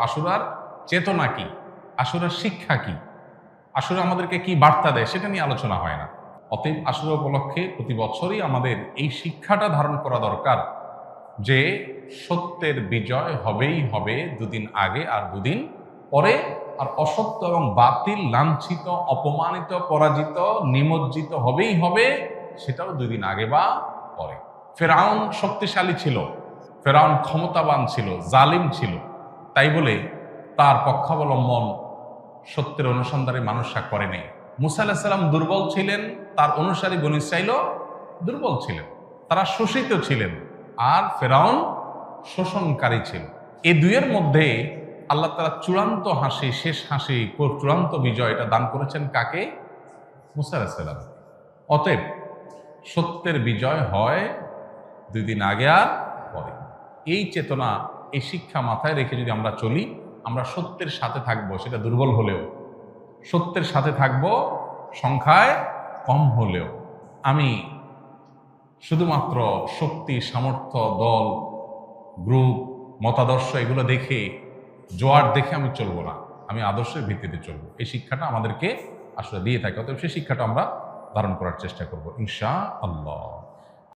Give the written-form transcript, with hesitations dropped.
আশুরার চেতনা কি, আশুরার শিক্ষা কি, আশুরা আমাদেরকে কি বার্তা দেয়, সেটা নিয়ে আলোচনা হয় না। অতএব আশুরা উপলক্ষে প্রতি বছরই আমাদের এই শিক্ষাটা ধারণ করা দরকার যে সত্যের বিজয় হবেই হবে, দুদিন আগে আর দুদিন পরে। আর অসত্য এবং বাতিল লাঞ্ছিত, অপমানিত, পরাজিত, নিমজ্জিত হবেই হবে, সেটাও দুদিন আগে বা পরে। ফেরাউন শক্তিশালী ছিল, ফেরাউন ক্ষমতাবান ছিল, জালিম ছিল, তাই বলে তার পক্ষাবলম্বন সত্যের অনুসন্ধানে মানুষরা করেনি। মুসা আলাইহিস সালাম দুর্বল ছিলেন, তার অনুসারী বনী ইসরাঈলও দুর্বল ছিলেন, তারা শোষিত ছিলেন, আর ফেরাউন শোষণকারী ছিল। এই দুইয়ের মধ্যে আল্লাহ তাআলা চূড়ান্ত হাসি, শেষ হাসি, চূড়ান্ত বিজয় এটা দান করেছেন কাকে? মুসা আলাইহিস সালাম। অতএব সত্যের বিজয় হয় দুই দিন আগে আর পরে। এই চেতনা, এই শিক্ষা মাথায় রেখে যদি আমরা চলি, আমরা সত্যের সাথে থাকবো, সেটা দুর্বল হলেও সত্যের সাথে থাকবো, সংখ্যায় কম হলেও। আমি শুধুমাত্র শক্তি, সামর্থ্য, দল, গ্রুপ, মতাদর্শ এগুলো দেখে, জোয়ার দেখে আমি চলবো না, আমি আদর্শের ভিত্তিতে চলবো। এই শিক্ষাটা আমাদেরকে আসলে দিয়ে থাকে। অতএব সেই শিক্ষাটা আমরা ধারণ করার চেষ্টা করবো ইনশাআল্লাহ।